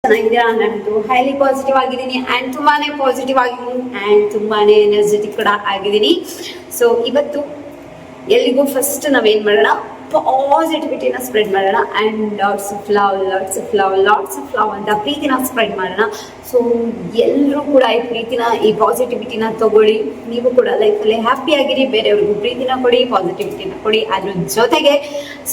ಚೆನ್ನಾಗಿದ್ದೀರಾ? ನಾನಂತೂ highly positive ಆಗಿದ್ದೀನಿ ಆ್ಯಂಡ್ ತುಂಬಾನೇ ಪಾಸಿಟಿವ್ ಆಗಿದ್ದೀನಿ ಆ್ಯಂಡ್ ತುಂಬಾನೇ ಎನರ್ಜೆಟಿಕ್ ಕೂಡ ಆಗಿದ್ದೀನಿ. ಸೊ ಇವತ್ತು ಎಲ್ಲಿಗೂ ಫಸ್ಟ್ ನಾವೇನು ಮಾಡೋಣ, ಪಾಸಿಟಿವಿಟಿನ ಸ್ಪ್ರೆಡ್ ಮಾಡೋಣ and lots of love lots of love lots of love ಅಂತ ಪ್ರೀತಿನ ಸ್ಪ್ರೆಡ್ ಮಾಡೋಣ. ಸೊ ಎಲ್ಲರೂ ಕೂಡ ಈ ಪ್ರೀತಿನ, ಈ ಪಾಸಿಟಿವಿಟಿನ ತಗೊಳ್ಳಿ. ನೀವು ಕೂಡ ಲೈಫಲ್ಲಿ ಹ್ಯಾಪಿ ಆಗಿರಿ, ಬೇರೆಯವ್ರಿಗೂ ಪ್ರೀತಿನ ಕೊಡಿ, ಪಾಸಿಟಿವಿಟಿನ ಕೊಡಿ. ಅದ್ರ ಜೊತೆಗೆ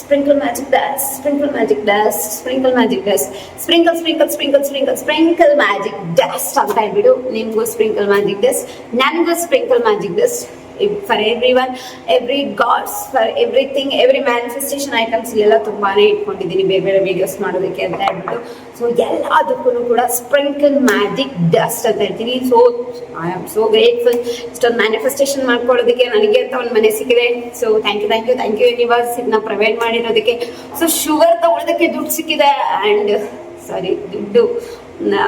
sprinkle magic dust, sprinkle magic dust, sprinkle magic dust, sprinkle sprinkle sprinkle sprinkle sprinkle magic dust ಅಂತ ಹೇಳ್ಬಿಟ್ಟು ನಿಮಗೂ ಸ್ಪ್ರಿಂಕಲ್ ಮ್ಯಾಜಿಕ್ ಡಸ್ಟ್, ನನಗೂ sprinkle magic dust. For everyone, every gods, for everything, every manifestation items ಇಲ್ಲೆಲ್ಲ ತುಂಬಾನೇ ಇಟ್ಕೊಂಡಿದ್ದೀನಿ ಬೇರೆ ಬೇರೆ videos ಮಾಡೋದಕ್ಕೆ ಅಂತ ಹೇಳ್ಬಿಟ್ಟು. ಸೊ ಎಲ್ಲದಕ್ಕೂ ಕೂಡ ಸ್ಪ್ರಿಂಕಲ್ ಮ್ಯಾಜಿಕ್ ಡಸ್ಟ್ ಅಂತ ಹೇಳ್ತೀನಿ. So I am so grateful ಇಷ್ಟೊಂದು ಮ್ಯಾನಿಫೆಸ್ಟೇಷನ್ ಮಾಡ್ಕೊಳ್ಳೋದಕ್ಕೆ ನನಗೆ ಅಂತ ಒಂದು ಮನೆ ಸಿಕ್ಕಿದೆ. ಸೊ ಥ್ಯಾಂಕ್ ಯು ಯೂನಿವರ್ಸ್ ಇದನ್ನ ಪ್ರೊವೈಡ್ ಮಾಡಿರೋದಕ್ಕೆ. ಸೊ ಶುಗರ್ ತಗೊಳ್ಳೋದಕ್ಕೆ ದುಡ್ಡು ಸಿಕ್ಕಿದೆ ಆ್ಯಂಡ್ ದುಡ್ಡು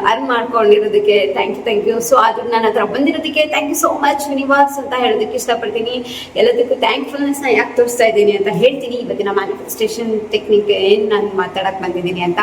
ಅರ್ನ್ ಮಾಡ್ಕೊಂಡಿರೋದಕ್ಕೆ ಥ್ಯಾಂಕ್ ಯು. ಸೊ ಅದು ನನ್ನ ಹತ್ರ ಬಂದಿರೋದಕ್ಕೆ thank you so much universe ಅಂತ ಹೇಳೋದಕ್ಕೆ ಇಷ್ಟಪಡ್ತೀನಿ. ಎಲ್ಲದಕ್ಕೂ ಥ್ಯಾಂಕ್ಫುಲ್ನೆಸ್ನ ಯಾಕೆ ತೋರಿಸ್ತಾ ಇದ್ದೀನಿ ಅಂತ ಹೇಳ್ತೀನಿ ಇವತ್ತಿನ ಮ್ಯಾನಿಫೆಸ್ಟೇಷನ್ ಟೆಕ್ನಿಕ್ ಏನು ನಾನು ಮಾತಾಡಕ್ಕೆ ಬಂದಿದ್ದೀನಿ ಅಂತ.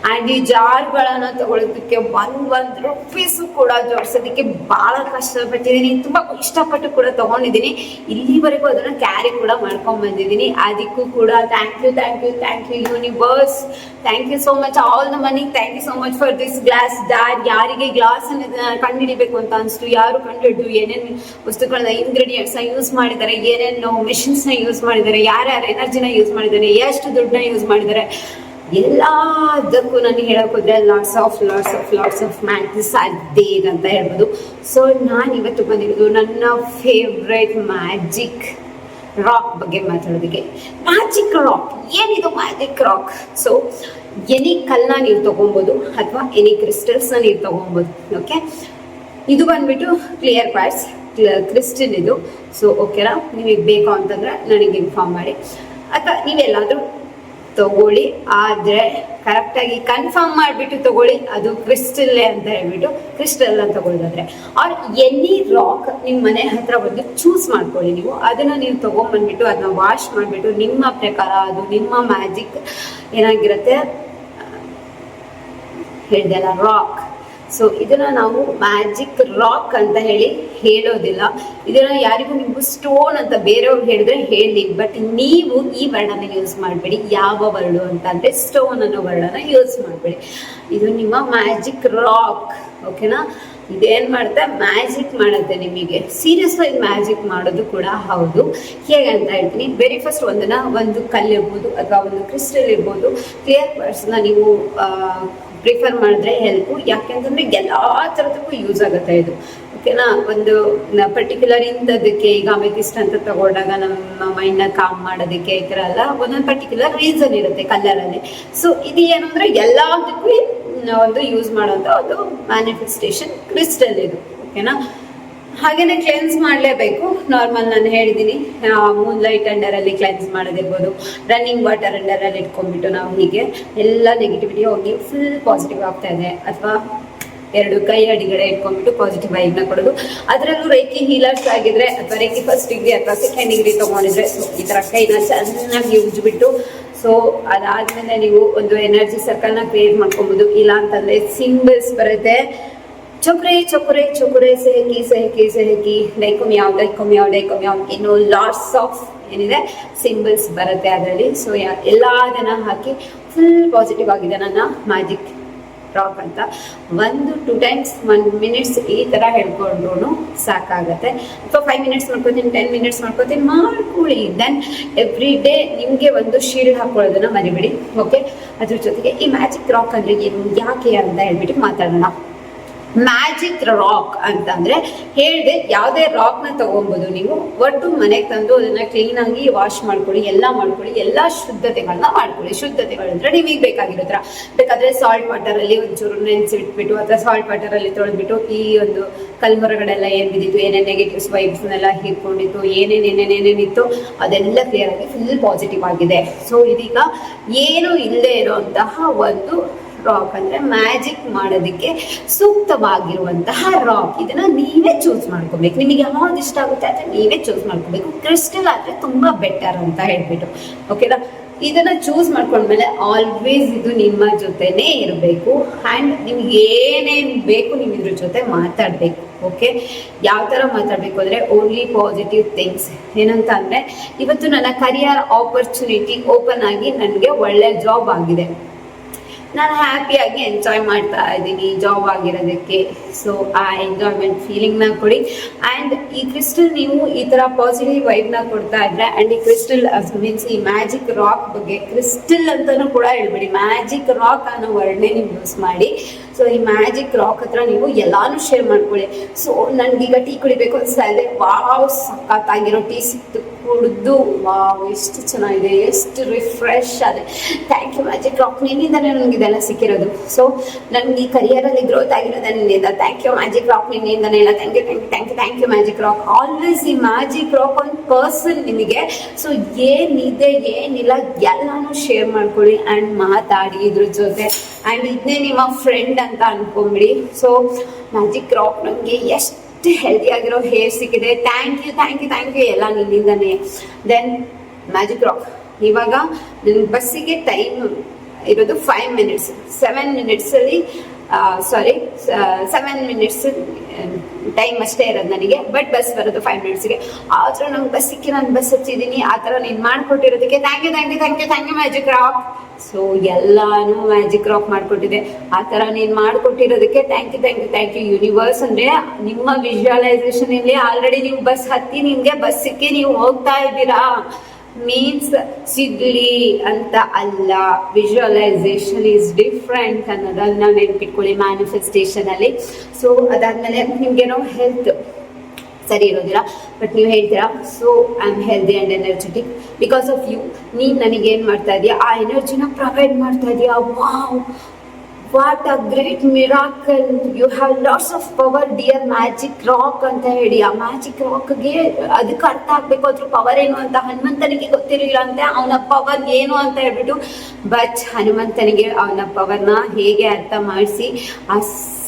ಆ್ಯಂಡ್ ಈ ಜಾರ್ಗಳನ್ನು ತಗೊಳ್ಳೋದಕ್ಕೆ ಒಂದು ರೂಪೀಸು ಕೂಡ ಜೋಡಿಸೋದಕ್ಕೆ ಭಾಳ ಕಷ್ಟಪಟ್ಟಿದ್ದೀನಿ, ತುಂಬ ಇಷ್ಟಪಟ್ಟು ಕೂಡ ತೊಗೊಂಡಿದ್ದೀನಿ. ಇಲ್ಲಿವರೆಗೂ ಅದನ್ನು ಕ್ಯಾರಿ ಕೂಡ ಮಾಡ್ಕೊಂಡು ಬಂದಿದ್ದೀನಿ. ಅದಕ್ಕೂ ಕೂಡ thank you universe. Thank you so much all the money. Thank you so much for this glass dad. ಯಾರಿಗೆ ಗ್ಲಾಸ್ ಅನ್ನ ಕಂಡುಹಿಡಿಬೇಕು ಅಂತ ಅನಿಸ್ತು, ಯಾರು ಕಂಡುಹಿಡಿದು ಏನೇನು ವಸ್ತುಗಳನ್ನ ಇಂಗ್ರೀಡಿಯೆಂಟ್ಸ್ನ ಯೂಸ್ ಮಾಡಿದ್ದಾರೆ, ಏನೇನು ಮೆಷಿನ್ಸ್ನ ಯೂಸ್ ಮಾಡಿದ್ದಾರೆ, ಯಾರ್ಯಾರು ಎನರ್ಜಿನ ಯೂಸ್ ಮಾಡಿದ್ದಾರೆ, ಎಷ್ಟು ದುಡ್ಡನ್ನ ಯೂಸ್ ಮಾಡಿದ್ದಾರೆ, ಎಲ್ಲದಕ್ಕೂ ನನಗೆ ಹೇಳಕ್ ಹೋದ್ರೆ ಲಾಟ್ಸ್ ಆಫ್ ಮ್ಯಾಜಿಸ್ ಅದೇ ಅಂತ ಹೇಳ್ಬೋದು. ಸೊ ನಾನು ಇವತ್ತು ಬಂದಿರೋದು ನನ್ನ ಫೇವ್ರೆಟ್ ಮ್ಯಾಜಿಕ್ ರಾಕ್ ಬಗ್ಗೆ ಮಾತಾಡೋದಕ್ಕೆ. ಮ್ಯಾಜಿಕ್ ರಾಕ್ ಏನಿದು ಮ್ಯಾಜಿಕ್ ರಾಕ್? ಸೊ ಎನಿ ಕಲ್ಲನ್ನ ನೀವು ತಗೊಬೋದು ಅಥವಾ ಎನಿ ಕ್ರಿಸ್ಟಲ್ಸ್ನ ನೀವು ತಗೊಬೋದು. ಓಕೆ, ಇದು ಬಂದ್ಬಿಟ್ಟು ಕ್ಲಿಯರ್ ಕ್ವಾರ್ಟ್ಸ್ ಕ್ರಿಸ್ಟಲ್ ಇದು. ಸೊ ಓಕೆನಾ, ನಿಮಗೆ ಬೇಕು ಅಂತಂದ್ರೆ ನನಗೆ ಇನ್ಫಾರ್ಮ್ ಮಾಡಿ, ಅಥವಾ ನೀವೆಲ್ಲಾದರೂ ತಗೊಳ್ಳಿ. ಆದರೆ ಕರೆಕ್ಟಾಗಿ ಕನ್ಫರ್ಮ್ ಮಾಡಿಬಿಟ್ಟು ತಗೊಳ್ಳಿ ಅದು ಕ್ರಿಸ್ಟಲ್ಲೇ ಅಂತ ಹೇಳ್ಬಿಟ್ಟು ಕ್ರಿಸ್ಟಲ್ ಅಂತ ತಗೊಳ್ಳೋದಾದ್ರೆ. ಆರ್ ಎನಿ ರಾಕ್ ನಿಮ್ಮ ಮನೆ ಹತ್ರ ಬಂದು ಚೂಸ್ ಮಾಡ್ಕೊಳ್ಳಿ. ನೀವು ಅದನ್ನು ನೀವು ತೊಗೊಂಬಂದ್ಬಿಟ್ಟು ಅದನ್ನ ವಾಶ್ ಮಾಡಿಬಿಟ್ಟು ನಿಮ್ಮ ಪ್ರಕಾರ ಅದು ನಿಮ್ಮ ಮ್ಯಾಜಿಕ್ ಏನಾಗಿರುತ್ತೆ ಹೇಳಿದೆಲ್ಲ ರಾಕ್. ಸೊ ಇದನ್ನ ನಾವು ಮ್ಯಾಜಿಕ್ ರಾಕ್ ಅಂತ ಹೇಳೋದಿಲ್ಲ. ಇದನ್ನ ಯಾರಿಗೂ ನೀವು ಸ್ಟೋನ್ ಅಂತ ಬೇರೆಯವ್ರು ಹೇಳಿದ್ರೆ ಹೇಳಿ, ಬಟ್ ನೀವು ಈ ವರ್ಡನ್ನ ಯೂಸ್ ಮಾಡಬೇಡಿ. ಯಾವ ವರ್ಡು ಅಂತ ಅಂದ್ರೆ ಸ್ಟೋನ್ ಅನ್ನೋ ವರ್ಡನ್ನ ಯೂಸ್ ಮಾಡಬೇಡಿ. ಇದು ನಿಮ್ಮ ಮ್ಯಾಜಿಕ್ ರಾಕ್. ಓಕೆನಾ, ಇದೇನ್ ಮಾಡುತ್ತೆ, ಮ್ಯಾಜಿಕ್ ಮಾಡುತ್ತೆ ನಿಮಗೆ. ಸೀರಿಯಸ್ ಆಗಿ ಮ್ಯಾಜಿಕ್ ಮಾಡೋದು ಕೂಡ ಹೌದು. ಹೇಗೆ ಅಂತ ಹೇಳ್ತೀನಿ. ವೆರಿ ಫಸ್ಟ್ ಒಂದು ಕಲ್ಲಿರ್ಬೋದು ಅಥವಾ ಒಂದು ಕ್ರಿಸ್ಟಲ್ ಇರ್ಬೋದು, ಕ್ಲಿಯರ್ ಕ್ವಾರ್ಟ್ಸ್ನ ನೀವು ಪ್ರಿಫರ್ ಮಾಡಿದ್ರೆ ಹೆಲ್ಪು. ಯಾಕೆಂತಂದ್ರೆ ಎಲ್ಲ ಥರದಕ್ಕೂ ಯೂಸ್ ಆಗುತ್ತೆ ಇದು. ಓಕೆನಾ, ಒಂದು ಪರ್ಟಿಕ್ಯುಲರ್ ಇಂಥದಕ್ಕೆ ಈಗ ಅಮೆಥಿಸ್ಟ್ ಅಂತ ತಗೊಂಡಾಗ ನಮ್ಮ ಮೈಂಡ್ನ ಕಾಮ್ ಮಾಡೋದಕ್ಕೆ ಈ ಥರ ಎಲ್ಲ ಒಂದೊಂದು ಪರ್ಟಿಕ್ಯುಲರ್ ರೀಸನ್ ಇರುತ್ತೆ ಕಲ್ಲರಲ್ಲಿ. ಸೊ ಇದು ಏನು ಅಂದರೆ ಎಲ್ಲದಕ್ಕೂ ಒಂದು ಯೂಸ್ ಮಾಡೋಂಥ ಒಂದು ಮ್ಯಾನಿಫೆಸ್ಟೇಷನ್ ಕ್ರಿಸ್ಟಲ್ ಇದು. ಓಕೆನಾ, ಹಾಗೇನೆ ಕ್ಲೆನ್ಸ್ ಮಾಡಲೇಬೇಕು. ನಾರ್ಮಲ್ ನಾನು ಹೇಳಿದ್ದೀನಿ, ಮೂನ್ ಲೈಟ್ ಅಂಡರಲ್ಲಿ ಕ್ಲೆನ್ಸ್ ಮಾಡೋದಿರ್ಬೋದು, ರನ್ನಿಂಗ್ ವಾಟರ್ ಅಂಡರಲ್ಲಿ ಇಟ್ಕೊಂಡ್ಬಿಟ್ಟು ನಾವು ಹೀಗೆ ಎಲ್ಲ ನೆಗೆಟಿವಿಟಿ ಹೋಗಿ ಫುಲ್ ಪಾಸಿಟಿವ್ ಆಗ್ತಾ ಇದೆ, ಅಥವಾ ಎರಡು ಕೈ ಅಡಿಗಡೆ ಇಟ್ಕೊಂಡ್ಬಿಟ್ಟು ಪಾಸಿಟಿವ್ ವೈಬ್ನ ಕೊಡೋದು. ಅದರಲ್ಲೂ ರೇಖಿ ಹೀಲರ್ಸ್ ಆಗಿದ್ರೆ ಅಥವಾ ರೇಖಿ ಫಸ್ಟ್ ಡಿಗ್ರಿ ಅಥವಾ ಸೆಕೆಂಡ್ ಡಿಗ್ರಿ ತೊಗೊಂಡಿದ್ರೆ ಸೊ ಈ ಥರ ಕೈನ ಚೆನ್ನಾಗಿ ಉಜ್ಜಿಬಿಟ್ಟು, ಸೊ ಅದಾದ್ಮೇಲೆ ನೀವು ಒಂದು ಎನರ್ಜಿ ಸರ್ಕಲ್ನ ಕ್ರಿಯೇಟ್ ಮಾಡ್ಕೊಬೋದು. ಇಲ್ಲ ಅಂತಂದ್ರೆ ಸಿಂಬಲ್ಸ್ ಬರುತ್ತೆ, ಚೊಕ್ರೆ ಚೊಕ್ರೆ ಚೊಕ್ರೆ ಸೆಹಕಿ ಡೈಕೊಮ್ ಯಾವ ಇನ್ನು ಲಾಟ್ಸ್ ಆಫ್ ಏನಿದೆ ಸಿಂಬಲ್ಸ್ ಬರುತ್ತೆ ಅದರಲ್ಲಿ. ಸೊ ಎಲ್ಲದನ್ನ ಹಾಕಿ ಫುಲ್ ಪಾಸಿಟಿವ್ ಆಗಿದೆ ನನ್ನ ಮ್ಯಾಜಿಕ್ ರಾಕ್ ಅಂತ. 1-2 ಟೈಮ್ಸ್ 1 ಮಿನಿಟ್ಸ್ ಈ ಥರ ಹೇಳ್ಕೊಂಡ್ರು ಸಾಕಾಗತ್ತೆ. ಅಥವಾ 5 ಮಿನಿಟ್ಸ್ ಮಾಡ್ಕೊತೀನಿ, 10 ಮಿನಿಟ್ಸ್ ಮಾಡ್ಕೊಳ್ಳಿ. ದೆನ್ ಎವ್ರಿ ಡೇ ನಿಮಗೆ ಒಂದು ಶೀಲ್ಡ್ ಹಾಕೊಳ್ಳೋದನ್ನ ಮರಿಬೇಡಿ. ಓಕೆ, ಅದ್ರ ಜೊತೆಗೆ ಈ ಮ್ಯಾಜಿಕ್ ರಾಕ್ ಅಂದ್ರೆ ಏನು, ಯಾಕೆ ಅಂತ ಹೇಳ್ಬಿಟ್ಟು ಮಾತಾಡೋಣ. ಮ್ಯಾಜಿಕ್ ರಾಕ್ ಅಂತಂದ್ರೆ ಹೇಳಿದೆ, ಯಾವುದೇ ರಾಕ್ನ ತಗೊಬೋದು ನೀವು. ಒಟ್ಟು ಮನೆಗೆ ತಂದು ಅದನ್ನ ಕ್ಲೀನ್ ಆಗಿ ವಾಶ್ ಮಾಡ್ಕೊಳ್ಳಿ, ಎಲ್ಲ ಶುದ್ಧತೆಗಳನ್ನ ಮಾಡ್ಕೊಳ್ಳಿ. ಶುದ್ಧತೆಗಳಂದ್ರೆ ನಿಮಗೆ ಬೇಕಾಗಿರೋದ್ರ ಬೇಕಾದ್ರೆ ಸಾಲ್ಟ್ ವಾಟರಲ್ಲಿ ಒಂಚೂರು ನೆನೆಸಿಟ್ಬಿಟ್ಟು ಅಥವಾ ಸಾಲ್ಟ್ ವಾಟರಲ್ಲಿ ತೊಳೆದ್ಬಿಟ್ಟು ಈ ಒಂದು ಕಲ್ ಹೊರಗಡೆ ಎಲ್ಲ ಏನ್ ಬಿದ್ದಿತ್ತು, ಏನೇನು ನೆಗೆಟಿವ್ಸ್ ವೈಬ್ಸ್ನೆಲ್ಲ ಹೀರ್ಕೊಂಡಿತ್ತು, ಏನೇನೇನಿತ್ತು ಅದೆಲ್ಲ ಕ್ಲಿಯರ್ ಆಗಿ ಫುಲ್ ಪಾಸಿಟಿವ್ ಆಗಿದೆ. ಸೊ ಇದೀಗ ಏನು ಇಲ್ಲದೆ ಇರುವಂತಹ ಒಂದು ರಾಕ್ ಅಂದ್ರೆ ಮ್ಯಾಜಿಕ್ ಮಾಡೋದಕ್ಕೆ ಸೂಕ್ತವಾಗಿರುವಂತಹ ರಾಕ್. ಇದನ್ನ ನೀವೇ ಚೂಸ್ ಮಾಡ್ಕೋಬೇಕು. ನಿಮಗೆ ಯಾವ್ದು ಇಷ್ಟ ಆಗುತ್ತೆ ಆದ್ರೆ ನೀವೇ ಚೂಸ್ ಮಾಡ್ಕೋಬೇಕು. ಕ್ರಿಸ್ಟಲ್ ಆದ್ರೆ ತುಂಬಾ ಬೆಟರ್ ಅಂತ ಹೇಳ್ಬಿಟ್ಟು. ಓಕೆನಾ, ಇದನ್ನ ಚೂಸ್ ಮಾಡ್ಕೊಂಡ್ಮೇಲೆ ಆಲ್ವೇಸ್ ಇದು ನಿಮ್ಮ ಜೊತೆನೇ ಇರಬೇಕು. ಆ್ಯಂಡ್ ನಿಮ್ಗೆ ಏನೇನು ಬೇಕು ನೀವು ಇದ್ರ ಜೊತೆ ಮಾತಾಡಬೇಕು. ಓಕೆ, ಯಾವ ಥರ ಮಾತಾಡಬೇಕು ಅಂದರೆ ಓನ್ಲಿ ಪಾಸಿಟಿವ್ ಥಿಂಗ್ಸ್. ಏನಂತ ಅಂದರೆ ಇವತ್ತು ನನ್ನ ಕರಿಯರ್ ಆಪರ್ಚುನಿಟಿ ಓಪನ್ ಆಗಿ ನನಗೆ ಒಳ್ಳೆ ಜಾಬ್ ಆಗಿದೆ, ನಾನು ಹ್ಯಾಪಿಯಾಗಿ ಎಂಜಾಯ್ ಮಾಡ್ತಾ ಇದ್ದೀನಿ ಜಾಬ್ ಆಗಿರೋದಕ್ಕೆ. ಸೊ ಆ ಎಂಜಾಯ್ಮೆಂಟ್ ಫೀಲಿಂಗ್ನ ಕೊಡಿ. ಆ್ಯಂಡ್ ಈ ಕ್ರಿಸ್ಟಲ್ ನೀವು ಈ ಥರ ಪಾಸಿಟಿವ್ ವೈಬ್ನ ಕೊಡ್ತಾ ಇದ್ರೆ, ಆ್ಯಂಡ್ ಈ ಕ್ರಿಸ್ಟಲ್ ಮೀನ್ಸ್ ಈ ಮ್ಯಾಜಿಕ್ ರಾಕ್ ಬಗ್ಗೆ, ಕ್ರಿಸ್ಟಲ್ ಅಂತಲೂ ಕೂಡ ಹೇಳ್ಬೇಡಿ, ಮ್ಯಾಜಿಕ್ ರಾಕ್ ಅನ್ನೋ ವರ್ಡ್ನೇ ನೀವು ಯೂಸ್ ಮಾಡಿ. ಸೊ ಈ ಮ್ಯಾಜಿಕ್ ರಾಕ್ ಹತ್ರ ನೀವು ಎಲ್ಲಾನು ಶೇರ್ ಮಾಡ್ಕೊಳ್ಳಿ. ಸೊ ನನಗೀಗ ಟೀ ಕುಡಿಬೇಕು ಅನಿಸ್ತಾ ಇದೆ, ವಾವ್ ಸಖತ್ತಾಗಿರೋ ಟೀ ಸಿಕ್ತು, ಕುಡಿದು ವಾವ್ ಎಷ್ಟು ಚೆನ್ನಾಗಿದೆ, ಎಷ್ಟು ರಿಫ್ರೆಶ್ ಆದೆ. ಥ್ಯಾಂಕ್ ಯು ಮ್ಯಾಜಿಕ್ ರಾಕ್, ನಿನ್ನಿಂದಲೇ ನನಗೆ ಇದೆಲ್ಲ ಸಿಕ್ಕಿರೋದು. ಸೊ ನನಗೆ ಈ ಕರಿಯರಲ್ಲಿ ಗ್ರೋತ್ ಆಗಿರೋದು ನಿನ್ನಿಂದ. ಥ್ಯಾಂಕ್ ಯು ಮ್ಯಾಜಿಕ್ ರಾಕ್, ನಿನ್ನಿಂದನೇ ಎಲ್ಲ. Thank you thank you thank you thank you magic rock. Always ಈ ಮ್ಯಾಜಿಕ್ ರಾಕ್ ಒಂದು ಪರ್ಸನ್ ನಿಮಗೆ. ಸೊ ಏನಿದೆ ಏನಿಲ್ಲ ಎಲ್ಲಾನು ಶೇರ್ ಮಾಡ್ಕೊಳ್ಳಿ ಆ್ಯಂಡ್ ಮಾತಾಡಿ ಇದ್ರ ಜೊತೆ. ಆ್ಯಂಡ್ ಇದನ್ನೇ ನಿಮ್ಮ ಫ್ರೆಂಡ್ ಅಂತ ಅನ್ಕೊಂಬಿಡಿ. ಸೊ ಮ್ಯಾಜಿಕ್ ರಾಕ್ ನನಗೆ ಎಷ್ಟು ಹೆಲ್ದಿ ಆಗಿರೋ ಹೇರ್ ಸಿಕ್ಕಿದೆ. Thank you thank you thank you ಎಲ್ಲ ನಿನ್ನಿಂದನೇ. ದೆನ್ ಮ್ಯಾಜಿಕ್ ರಾಕ್, ಇವಾಗ ನನ್ನ ಬಸ್ಸಿಗೆ ಟೈಮ್ ಇರೋದು 5 minutes, 7 minutesಲ್ಲಿ 7 minutes ಟೈಮ್ ಅಷ್ಟೇ ಇರೋದು ನನಗೆ. ಬಟ್ ಬಸ್ ಬರೋದು 5 minutesಗೆ. ಆದರೂ ನಂಗೆ ಬಸ್ ಸಿಕ್ಕಿ ನಾನು ಬಸ್ ಹಚ್ಚಿದ್ದೀನಿ. ಆ ಥರ ನೀನು ಮಾಡಿಕೊಟ್ಟಿರೋದಕ್ಕೆ thank you thank you thank you thank you magic rock. So ಎಲ್ಲಾನು ಮ್ಯಾಜಿಕ್ ರಾಕ್ ಮಾಡಿಕೊಟ್ಟಿದೆ. ಆ ಥರ ನೀನು ಮಾಡಿಕೊಟ್ಟಿರೋದಕ್ಕೆ thank you thank you thank you universe. ಅಂದರೆ ನಿಮ್ಮ ವಿಜುವಲೈಸೇಷನ್ ಇಲ್ಲಿ ಆಲ್ರೆಡಿ ನೀವು ಬಸ್ ಹತ್ತಿ ನಿಮಗೆ ಬಸ್ ಸಿಕ್ಕಿ ನೀವು ಹೋಗ್ತಾ ಇದ್ದೀರಾ ಮೀನ್ಸ್ ಸಿಗ್ಲಿ ಅಂತ ಅಲ್ಲ. ವಿಜುವಲೈಸೇಷನ್ ಈಸ್ ಡಿಫ್ರೆಂಟ್ ಅನ್ನೋದನ್ನ ನೆನಪಿಟ್ಕೊಳ್ಳಿ ಮ್ಯಾನಿಫೆಸ್ಟೇಷನ್ ಅಲ್ಲಿ. ಸೊ ಅದಾದ್ಮೇಲೆ ನಿಮ್ಗೇನೋ ಹೆಲ್ತ್ ಸರಿ ಇರೋದಿಲ್ಲ, ಬಟ್ ನೀವು ಹೇಳ್ತೀರಾ so I am healthy and energetic because of you. ನೀನು ನನಗೇನು ಮಾಡ್ತಾ ಇದೆಯಾ, ಆ ಎನರ್ಜಿನ ಪ್ರೊವೈಡ್ ಮಾಡ್ತಾ ಇದೆಯಾ. Wow, what a great miracle, you have lots of power dear magic rock ಅಂತ ಹೇಳಿ. ಆ ಮ್ಯಾಜಿಕ್ ರಾಕ್ಗೆ ಅದಕ್ಕೆ ಅರ್ಥ ಆಗಬೇಕು ಅದ್ರ ಪವರ್ ಏನು ಅಂತ. ಹನುಮಂತನಿಗೆ ಗೊತ್ತಿರಲಿಲ್ಲ ಅಂತೆ ಅವನ ಪವರ್ ಏನು ಅಂತ ಹೇಳ್ಬಿಟ್ಟು. ಬಟ್ ಹನುಮಂತನಿಗೆ ಅವನ ಪವರ್ನ ಹೇಗೆ ಅರ್ಥ ಮಾಡಿಸಿ ಆ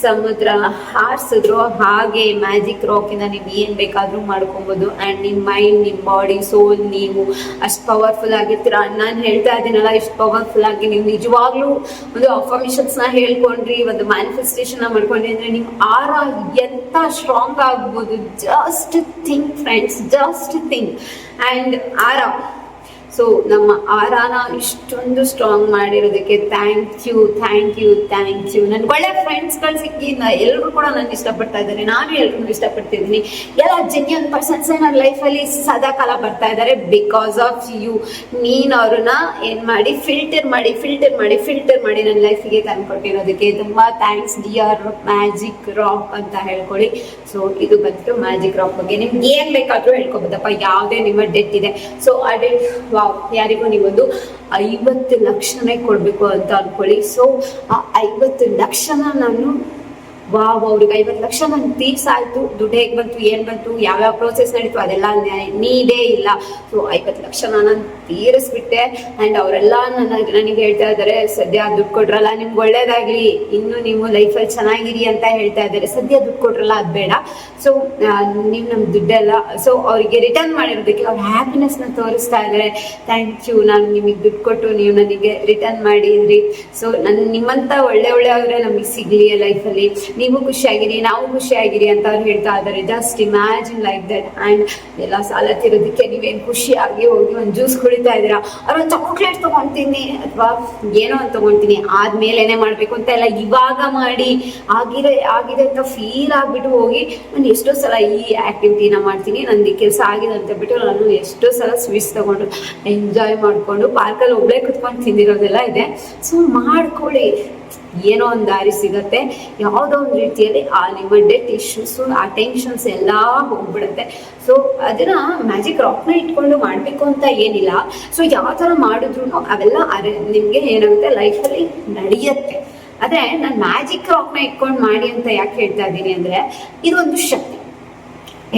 ಸಮುದ್ರ ಹಾರಿಸಿದ್ರು, ಹಾಗೆ ಮ್ಯಾಜಿಕ್ ರಾಕಿಂದ ನೀವು ಏನು ಬೇಕಾದರೂ ಮಾಡ್ಕೊಬೋದು. ಆ್ಯಂಡ್ ನಿಮ್ಮ ಮೈಂಡ್, ನಿಮ್ಮ ಬಾಡಿ, ಸೋಲ್ ನೀವು ಅಷ್ಟು ಪವರ್ಫುಲ್ ಆಗಿರ್ತೀರ. ನಾನು ಹೇಳ್ತಾ ಇದ್ದೀನಲ್ಲ ಇಷ್ಟು ಪವರ್ಫುಲ್ ಆಗಿ ನೀವು ನಿಜವಾಗ್ಲೂ ಒಂದು ಅಫರ್ಮೇಷನ್ಸ್ನ ಹೇಳ್ಕೊಂಡ್ರಿ, ಒಂದು ಮ್ಯಾನಿಫೆಸ್ಟೇಷನ್ ಮಾಡ್ಕೊಂಡ್ರಿ ಅಂದರೆ ನಿಮ್ಮ ಆರ ಎಂತ ಸ್ಟ್ರಾಂಗ್ ಆಗ್ಬೋದು. Just think friends, just think. And aura, so ನಮ್ಮ ಆರಾನ ಇಷ್ಟೊಂದು ಸ್ಟ್ರಾಂಗ್ ಮಾಡಿರೋದಕ್ಕೆ thank you thank you thank you. ನನ್ಗೆ ಒಳ್ಳೆ ಫ್ರೆಂಡ್ಸ್ಗಳು ಸಿಕ್ಕಿ ಎಲ್ಲರೂ ಕೂಡ ನಾನು ಇಷ್ಟಪಡ್ತಾ ಇದ್ದಾರೆ, ನಾನು ಎಲ್ರಿಗೂ ಇಷ್ಟಪಡ್ತಿದ್ದೀನಿ. ಎಲ್ಲ ಜೆನ್ಯೂನ್ ಪರ್ಸನ್ಸ್ ನನ್ನ ಲೈಫಲ್ಲಿ ಸದಾ ಕಾಲ ಬರ್ತಾ ಇದ್ದಾರೆ ಬಿಕಾಸ್ ಆಫ್ ಯು. ನೀನು ಅವ್ರನ್ನ ಏನು ಮಾಡಿ ಫಿಲ್ಟರ್ ಮಾಡಿ ನನ್ನ ಲೈಫಿಗೆ ತಂದುಕೊಟ್ಟಿರೋದಕ್ಕೆ ತುಂಬ ಥ್ಯಾಂಕ್ಸ್ ಡಿಯರ್ ಮ್ಯಾಜಿಕ್ ರಾಕ್ ಅಂತ ಹೇಳ್ಕೊಳ್ಳಿ. ಸೊ ಇದು ಬಂತು ಮ್ಯಾಜಿಕ್ ರಾಕ್ ಬಗ್ಗೆ. ನಿಮ್ಗೆ ಏನು ಬೇಕಾದರೂ ಹೇಳ್ಕೊಬೋದಪ್ಪ, ಯಾವುದೇ ನಿಮ್ಮ ಡೆಟ್ ಇದೆ. ಸೊ ಆ ಡೆಟ್ ಯಾರಿಗೂ ನೀವೊಂದು 50 ಲಕ್ಷನೇ ಕೊಡಬೇಕು ಅಂತ ಅನ್ಕೊಳ್ಳಿ. ಸೊ ಆ 50 ಲಕ್ಷನ ನಾನು ವಾವ್, ಅವ್ರಿಗೆ 50 ಲಕ್ಷ ನಾನು ತೀರ್ಸಾಯ್ತು. ದುಡ್ಡು ಹೇಗೆ ಬಂತು, ಏನು ಬಂತು, ಯಾವ್ಯಾವ ಪ್ರೋಸೆಸ್ ನಡೀತು ಅದೆಲ್ಲ ನೀಡೇ ಇಲ್ಲ. ಸೊ 50 ಲಕ್ಷ ನಾನು ತೀರಿಸ್ಬಿಟ್ಟೆ. ಆ್ಯಂಡ್ ಅವರೆಲ್ಲ ನನಗೆ ಹೇಳ್ತಾ ಇದ್ದಾರೆ ಸದ್ಯ ದುಡ್ಡು ಕೊಟ್ರಲ್ಲ ನಿಮ್ಗೆ ಒಳ್ಳೇದಾಗ್ಲಿ, ಇನ್ನು ನೀವು ಲೈಫಲ್ಲಿ ಚೆನ್ನಾಗಿರಿ ಅಂತ ಹೇಳ್ತಾ ಇದ್ದಾರೆ. ಸದ್ಯ ದುಡ್ಡು ಕೊಟ್ರಲ್ಲ ಅದು ಬೇಡ. ಸೊ ನೀವು ನಮ್ಮ ದುಡ್ಡೆಲ್ಲ ಸೊ ಅವರಿಗೆ ರಿಟರ್ನ್ ಮಾಡಿರೋದಕ್ಕೆ ಅವ್ರ ಹ್ಯಾಪಿನೆಸ್ನ ತೋರಿಸ್ತಾ ಇದ್ದಾರೆ. ಥ್ಯಾಂಕ್ ಯು, ನಾನು ನಿಮಗೆ ದುಡ್ಡು ಕೊಟ್ಟು ನೀವು ನನಗೆ ರಿಟರ್ನ್ ಮಾಡಿದ್ರಿ. ಸೊ ನಿಮ್ಮಂಥ ಒಳ್ಳೆಯವರೇ ನಮಗೆ ಸಿಗಲಿ ಲೈಫಲ್ಲಿ. ನೀವು ಖುಷಿಯಾಗಿರಿ, ನಾವು ಖುಷಿಯಾಗಿರಿ ಅಂತ ಅವ್ರು ಹೇಳ್ತಾ ಇದ್ದಾರೆ. Just imagine like that. And ಎಲ್ಲ ಸಾಲ ತೀರೋದಕ್ಕೆ ನೀವೇನು ಖುಷಿಯಾಗಿ ಹೋಗಿ ಒಂದು ಜ್ಯೂಸ್ ಕುಡಿತಾ ಇದ್ದೀರಾ, ಅವ್ರು ಒಂದು ಚಾಕ್ಲೇಟ್ ತೊಗೊತೀನಿ ಅಥವಾ ಏನೋ ಒಂದು ತೊಗೊತೀನಿ, ಆದ್ಮೇಲೆ ಮಾಡಬೇಕು ಅಂತ ಎಲ್ಲ ಇವಾಗ ಮಾಡಿ ಆಗಿದೆ ಅಂತ ಫೀಲ್ ಆಗಿಬಿಟ್ಟು ಹೋಗಿ ನಾನು ಎಷ್ಟೋ ಸಲ ಈ ಆ್ಯಕ್ಟಿವಿಟಿನ ಮಾಡ್ತೀನಿ, ನಂದು ಕೆಲಸ ಆಗಿದೆ ಅಂತ ಬಿಟ್ಟು ನಾನು ಎಷ್ಟೋ ಸಲ ಸ್ವೀಟ್ಸ್ ತೊಗೊಂಡು ಎಂಜಾಯ್ ಮಾಡಿಕೊಂಡು ಪಾರ್ಕಲ್ಲಿ ಒಬ್ಬಳೇ ಕುತ್ಕೊಂಡು ತಿಂದಿರೋದೆಲ್ಲ ಇದೆ. ಸೊ ಮಾಡ್ಕೊಳ್ಳಿ, ಏನೋ ಒಂದು ದಾರಿ ಸಿಗುತ್ತೆ. ಯಾವುದೋ ಒಂದು ರೀತಿಯಲ್ಲಿ ಆ ನಿಮ್ಮ ಡೆಟ್ ಇಶ್ಯೂಸು, ಆ ಟೆನ್ಷನ್ಸ್ ಎಲ್ಲ ಹೋಗ್ಬಿಡುತ್ತೆ. ಸೊ ಅದನ್ನ ಮ್ಯಾಜಿಕ್ ರಾಕ್ನ ಇಟ್ಕೊಂಡು ಮಾಡಬೇಕು ಅಂತ ಏನಿಲ್ಲ. ಸೊ ಯಾವ ಥರ ಮಾಡಿದ್ರು ಅವೆಲ್ಲ ನಿಮಗೆ ಏನಾಗುತ್ತೆ ಲೈಫಲ್ಲಿ ನಡೆಯುತ್ತೆ. ಆದರೆ ನಾನು ಮ್ಯಾಜಿಕ್ ರಾಕ್ನ ಇಟ್ಕೊಂಡು ಮಾಡಿ ಅಂತ ಯಾಕೆ ಹೇಳ್ತಾ ಇದ್ದೀನಿ ಅಂದರೆ ಇದೊಂದು ಶಕ್ತಿ.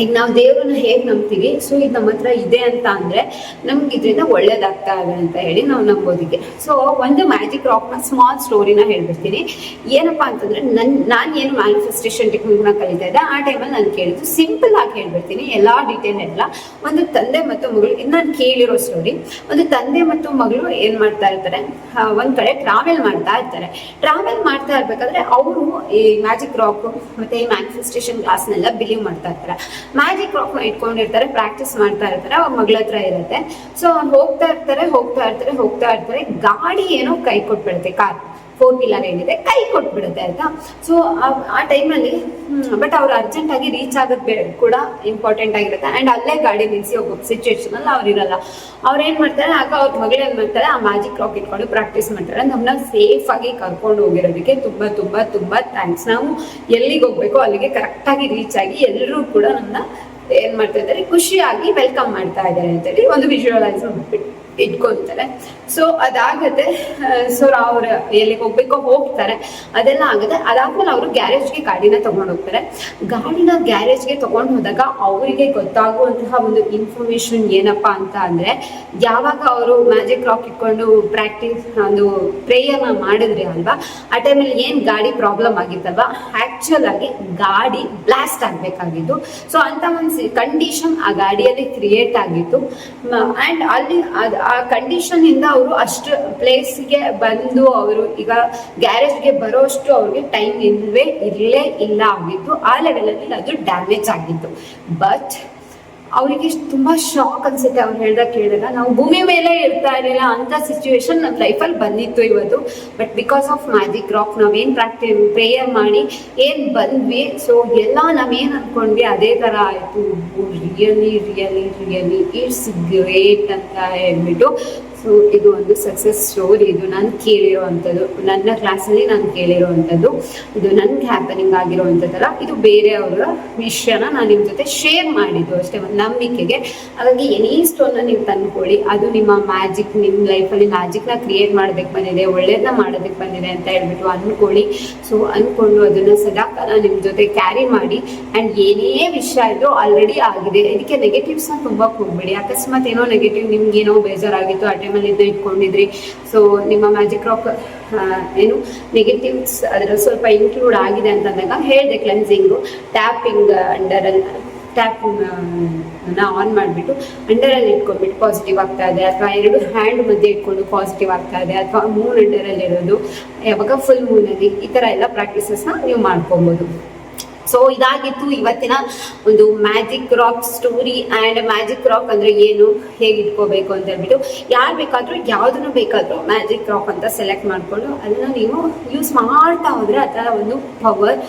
ಈಗ ನಾವು ದೇವ್ರನ್ನ ಹೇಗೆ ನಂಬ್ತೀವಿ, ಸೊ ಇದು ನಮ್ಮ ಹತ್ರ ಇದೆ ಅಂತ ಅಂದ್ರೆ ನಮ್ಗೆ ಇದರಿಂದ ಒಳ್ಳೇದಾಗ್ತಾ ಇದೆ ಅಂತ ಹೇಳಿ ನಾವು ನಂಬೋದಿಕ್ಕೆ. ಸೊ ಒಂದು ಮ್ಯಾಜಿಕ್ ರಾಕ್ನ ಸ್ಮಾಲ್ ಸ್ಟೋರಿನ ಹೇಳ್ಬಿಡ್ತೀನಿ. ಏನಪ್ಪಾ ಅಂತಂದ್ರೆ ನಾನು ಏನು ಮ್ಯಾನಿಫೆಸ್ಟೇಷನ್ ಟೆಕ್ನಿಕ್ನ ಕಲಿತಾ ಇದ್ದೆ ಆ ಟೈಮಲ್ಲಿ ನಾನು ಕೇಳಿದ್ದು ಸಿಂಪಲ್ ಆಗಿ ಹೇಳ್ಬಿಡ್ತೀನಿ, ಎಲ್ಲಾ ಡೀಟೇಲ್ ಎಲ್ಲ. ಒಂದು ತಂದೆ ಮತ್ತು ಮಗಳು, ಇದು ನಾನು ಕೇಳಿರೋ ಸ್ಟೋರಿ. ಒಂದು ತಂದೆ ಮತ್ತು ಮಗಳು ಏನ್ ಮಾಡ್ತಾ ಇರ್ತಾರೆ, ಒಂದ್ ಕಡೆ ಟ್ರಾವೆಲ್ ಮಾಡ್ತಾ ಇರ್ತಾರೆ. ಟ್ರಾವೆಲ್ ಮಾಡ್ತಾ ಇರ್ಬೇಕಾದ್ರೆ ಅವರು ಈ ಮ್ಯಾಜಿಕ್ ರಾಕ್ ಮತ್ತೆ ಈ ಮ್ಯಾನಿಫೆಸ್ಟೇಷನ್ ಕ್ಲಾಸ್ನೆಲ್ಲ ಬಿಲೀವ್ ಮಾಡ್ತಾ ಇರ್ತಾರೆ. ಮ್ಯಾಜಿಕ್ ರಾಕ್ ಇಟ್ಕೊಂಡಿರ್ತಾರೆ, ಪ್ರಾಕ್ಟೀಸ್ ಮಾಡ್ತಾ ಇರ್ತಾರೆ, ಅವ್ರ ಮಗಳ ಹತ್ರ ಇರುತ್ತೆ. ಸೊ ಹೋಗ್ತಾ ಇರ್ತಾರೆ, ಗಾಡಿ ಏನೋ ಕೈ ಕೊಟ್ಬಿಡುತ್ತೆ, ಕಾರ್ 4 ವೀಲರ್ ಏನಿದೆ ಕೈ ಕೊಟ್ಬಿಡುತ್ತೆ ಆಯ್ತಾ. ಸೊ ಆ ಟೈಮಲ್ಲಿ ಬಟ್ ಅವ್ರು ಅರ್ಜೆಂಟ್ ಆಗಿ ರೀಚ್ ಆಗೋದು ಕೂಡ ಇಂಪಾರ್ಟೆಂಟ್ ಆಗಿರುತ್ತೆ. ಅಂಡ್ ಅಲ್ಲೇ ಗಾಡಿ ನಿಲ್ಸಿ ಹೋಗೋ ಸಿಚುವೇಶನ್ ಅಲ್ಲಿ ಅವ್ರು ಇರಲ್ಲ. ಅವ್ರು ಏನ್ ಮಾಡ್ತಾರೆ, ಆಗ ಅವ್ರ ಮಗಳು ಏನ್ ಮಾಡ್ತಾರೆ, ಆ ಮ್ಯಾಜಿಕ್ ರಾಕ್ ಇಟ್ಕೊಂಡು ಪ್ರಾಕ್ಟೀಸ್ ಮಾಡ್ತಾರೆ. ನಮ್ಮನ್ನ ಸೇಫ್ ಆಗಿ ಕರ್ಕೊಂಡು ಹೋಗಿರೋದಕ್ಕೆ ತುಂಬಾ ತುಂಬಾ ತುಂಬಾ ಥ್ಯಾಂಕ್ಸ್. ನಾವು ಎಲ್ಲಿಗೆ ಹೋಗ್ಬೇಕು ಅಲ್ಲಿಗೆ ಕರೆಕ್ಟ್ ಆಗಿ ರೀಚ್ ಆಗಿ ಎಲ್ಲರೂ ಕೂಡ ನಮ್ಮನ್ನ ಏನ್ ಮಾಡ್ತಾ ಇದ್ದಾರೆ, ಖುಷಿಯಾಗಿ ವೆಲ್ಕಮ್ ಮಾಡ್ತಾ ಇದ್ದಾರೆ ಅಂತೇಳಿ ಒಂದು ವಿಜುವಲೈಸ್ ಮಾಡ್ಬಿಟ್ಟು ಇಟ್ಕೊಂತಾರೆ. ಸೊ ಅದಾಗತ್ತೆ. ಸೊ ಅವ್ರು ಎಲ್ಲಿಗೆ ಹೋಗ್ಬೇಕೋ ಹೋಗ್ತಾರೆ, ಅದೆಲ್ಲ ಆಗುತ್ತೆ. ಅದಾದ್ಮೇಲೆ ಅವರು ಗ್ಯಾರೇಜ್ಗೆ ಗಾಡಿನ ತಗೊಂಡು ಹೋಗ್ತಾರೆ. ಗಾಡಿನ ಗ್ಯಾರೇಜ್ಗೆ ತಗೊಂಡು ಹೋದಾಗ ಅವರಿಗೆ ಗೊತ್ತಾಗುವಂತಹ ಒಂದು ಇನ್ಫಾರ್ಮೇಶನ್ ಏನಪ್ಪಾ ಅಂತ ಅಂದ್ರೆ, ಯಾವಾಗ ಅವರು ಮ್ಯಾಜಿಕ್ ರಾಕ್ ಇಟ್ಕೊಂಡು ಪ್ರಾಕ್ಟೀಸ್ ಒಂದು ಪ್ರೇಯರ್ನ ಮಾಡಿದ್ರಿ ಅಲ್ವಾ, ಆ ಟೈಮಲ್ಲಿ ಏನ್ ಗಾಡಿ ಪ್ರಾಬ್ಲಮ್ ಆಗಿತ್ತಲ್ವಾ, ಆಕ್ಚುಲ್ ಆಗಿ ಗಾಡಿ ಬ್ಲಾಸ್ಟ್ ಆಗ್ಬೇಕಾಗಿತ್ತು. ಸೊ ಅಂತ ಒಂದು ಕಂಡೀಷನ್ ಆ ಗಾಡಿಯಲ್ಲಿ ಕ್ರಿಯೇಟ್ ಆಗಿತ್ತು. ಅಂಡ್ ಅಲ್ಲಿ ಆ ಕಂಡೀಷನ್ ಇಂದ ಅವರು ಅಷ್ಟು ಪ್ಲೇಸ್ಗೆ ಬಂದು ಅವರು ಈಗ ಗ್ಯಾರೇಜ್ಗೆ ಬರೋಷ್ಟು ಅವ್ರಿಗೆ ಟೈಮ್ ಇರಲೇ ಇಲ್ಲ ಆಗಿತ್ತು. ಆ ಲೆವೆಲಲ್ಲಿ ಅದು ಡ್ಯಾಮೇಜ್ ಆಗಿತ್ತು. ಬಟ್ ಅವರಿಗೆ ತುಂಬಾ ಶಾಕ್ ಅನ್ಸುತ್ತೆ. ಅವ್ರು ಕೇಳಿದಾಗ ನಾವು ಭೂಮಿ ಮೇಲೆ ಇರ್ತಾ ಇರಲಿಲ್ಲ ಅಂತ ಸಿಚುವೇಶನ್ ನಮ್ಮ ಲೈಫಲ್ಲಿ ಬಂದಿತ್ತು ಇವತ್ತು. But because of magic rock ನಾವೇನ್ ಪ್ರೇಯರ್ ಮಾಡಿ ಏನ್ ಬಂದ್ವಿ, ಸೊ ಎಲ್ಲ ನಾವೇನ್ ಅನ್ಕೊಂಡ್ವಿ ಅದೇ ತರ ಆಯ್ತು. Really really really it's great ಅಂತ ಹೇಳ್ಬಿಟ್ಟು. ಸೊ ಇದು ಒಂದು ಸಕ್ಸಸ್ ಸ್ಟೋರಿ. ಇದು ನಾನು ಕೇಳಿರೋವಂಥದ್ದು, ನನ್ನ ಕ್ಲಾಸಲ್ಲಿ ನಾನು ಕೇಳಿರೋವಂಥದ್ದು, ಇದು ನನ್ಗೆ ಹ್ಯಾಪನಿಂಗ್ ಆಗಿರೋವಂಥದ್ದಲ್ಲ, ಇದು ಬೇರೆಯವರ ವಿಷಯನ ನಾನು ನಿಮ್ಮ ಜೊತೆ ಶೇರ್ ಮಾಡಿದ್ದು ಅಷ್ಟೇ, ಒಂದು ನಂಬಿಕೆಗೆ. ಹಾಗಾಗಿ ಎನಿ ಸ್ಟೋನ್ನ ನೀವು ತಂದ್ಕೊಳ್ಳಿ, ಅದು ನಿಮ್ಮ ಮ್ಯಾಜಿಕ್, ನಿಮ್ಮ ಲೈಫಲ್ಲಿ ಮ್ಯಾಜಿಕ್ನ ಕ್ರಿಯೇಟ್ ಮಾಡೋದಕ್ಕೆ ಬಂದಿದೆ, ಒಳ್ಳೇದನ್ನ ಮಾಡೋದಕ್ಕೆ ಬಂದಿದೆ ಅಂತ ಹೇಳ್ಬಿಟ್ಟು ಅಂದ್ಕೊಳ್ಳಿ. ಸೊ ಅಂದ್ಕೊಂಡು ಅದನ್ನು ಸದಾಕಾಲ ನಿಮ್ಮ ಜೊತೆ ಕ್ಯಾರಿ ಮಾಡಿ. ಆ್ಯಂಡ್ ಏನೇ ವಿಷಯ ಇದ್ರೂ ಆಲ್ರೆಡಿ ಆಗಿದೆ, ಇದಕ್ಕೆ ನೆಗೆಟಿವ್ಸ್ನ ತುಂಬಕ್ಕೆ ಹೋಗ್ಬೇಡಿ. ಅಕಸ್ಮಾತ್ ಏನೋ ನೆಗೆಟಿವ್ ನಿಮ್ಗೇನೋ ಬೇಜಾರಾಗಿತ್ತು, ಆ ಟೈಮಲ್ಲಿ ಇದನ್ನ ಇಟ್ಕೊಂಡಿದ್ರಿ, ಸೊ ನಿಮ್ಮ ಮ್ಯಾಜಿಕ್ ರಾಕ್ ಏನು ನೆಗೆಟಿವ್ಸ್ ಅದರಲ್ಲಿ ಸ್ವಲ್ಪ ಇನ್ಕ್ಲೂಡ್ ಆಗಿದೆ ಅಂತಂದಾಗ ಹೇಳಿದೆ, ಕ್ಲೆನ್ಸಿಂಗು, ಟ್ಯಾಪಿಂಗ್ ಅಂಡರಲ್ಲಿ ಟ್ಯಾಪಿಂಗ್ ಆನ್ ಮಾಡಿಬಿಟ್ಟು ಅಂಡರಲ್ಲಿ ಇಟ್ಕೊಂಡ್ಬಿಟ್ಟು ಪಾಸಿಟಿವ್ ಆಗ್ತಾ ಇದೆ, ಅಥವಾ 2 ಹ್ಯಾಂಡ್ ಮಧ್ಯೆ ಇಟ್ಕೊಂಡು ಪಾಸಿಟಿವ್ ಆಗ್ತಾ ಇದೆ, ಅಥವಾ ಮೂನ್ ಅಂಡರಲ್ಲಿ ಇರೋದು, ಯಾವಾಗ ಫುಲ್ ಮೂನಲ್ಲಿ, ಈ ಥರ ಎಲ್ಲ ಪ್ರಾಕ್ಟೀಸಸ್ನ ನೀವು ಮಾಡ್ಕೊಬೋದು. ಸೊ ಇದಾಗಿತ್ತು ಇವತ್ತಿನ ಒಂದು magic rock story. And magic rock ಅಂದರೆ ಏನು, ಹೇಗೆ ಇಟ್ಕೋಬೇಕು ಅಂತ ಹೇಳ್ಬಿಟ್ಟು, ಯಾರು ಬೇಕಾದರೂ ಯಾವುದನ್ನು ಬೇಕಾದರೂ ಮ್ಯಾಜಿಕ್ ರಾಕ್ ಅಂತ ಸೆಲೆಕ್ಟ್ ಮಾಡಿಕೊಂಡು ಅದನ್ನು ನೀವು ಯೂಸ್ ಮಾಡ್ತಾ ಹೋದರೆ ಅದರ ಒಂದು ಪವರ್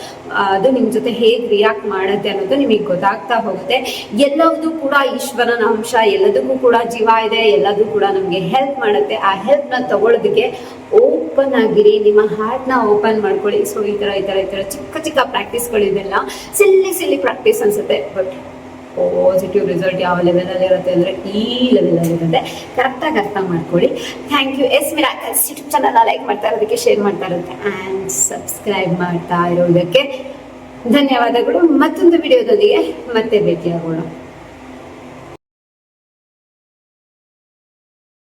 ಅದು ನಿಮ್ಮ ಜೊತೆ ಹೇಗೆ ರಿಯಾಕ್ಟ್ ಮಾಡುತ್ತೆ ಅನ್ನೋದು ನಿಮಗೆ ಗೊತ್ತಾಗ್ತಾ ಹೋಗುತ್ತೆ. ಎಲ್ಲದೂ ಕೂಡ ಈಶ್ವರನ ಅಂಶ, ಎಲ್ಲದಕ್ಕೂ ಕೂಡ ಜೀವ ಇದೆ, ಎಲ್ಲದೂ ಕೂಡ ನಮಗೆ ಹೆಲ್ಪ್ ಮಾಡುತ್ತೆ. ಆ ಹೆಲ್ಪ್ನ ತಗೊಳ್ಳೋದಕ್ಕೆ ಓಪನ್ ಆಗಿರಿ, ನಿಮ್ಮ ಹಾರ್ಟ್ನ ಓಪನ್ ಮಾಡ್ಕೊಳ್ಳಿ. ಸೊ ಈ ಥರ ಚಿಕ್ಕ ಚಿಕ್ಕ ಪ್ರಾಕ್ಟೀಸ್ಗಳಿದೆಲ್ಲ ಸಿಲ್ಲಿ ಪ್ರಾಕ್ಟೀಸ್ ಅನ್ಸುತ್ತೆ, ಬಟ್ ಪಾಸಿಟಿವ್ ರಿಸಲ್ಟ್ ಯಾವ ಲೆವೆಲಲ್ಲಿ ಇರುತ್ತೆ ಅಂದರೆ ಈ ಲೆವೆಲಲ್ಲಿ ಇರುತ್ತೆ. ಕರೆಕ್ಟಾಗಿ ಅರ್ಥ ಮಾಡ್ಕೊಳ್ಳಿ. Thank you. S miracles YouTube ಚಾನಲ್ನ ಲೈಕ್ ಮಾಡ್ತಾ ಇರೋದಕ್ಕೆ, ಶೇರ್ ಮಾಡ್ತಾ ಇರೋದಕ್ಕೆ ಆ್ಯಂಡ್ ಸಬ್ಸ್ಕ್ರೈಬ್ ಮಾಡ್ತಾ ಇರೋದಕ್ಕೆ ಧನ್ಯವಾದಗಳು. ಮತ್ತೊಂದು ವಿಡಿಯೋದೊಂದಿಗೆ ಮತ್ತೆ ಭೇಟಿಯಾಗೋಣ.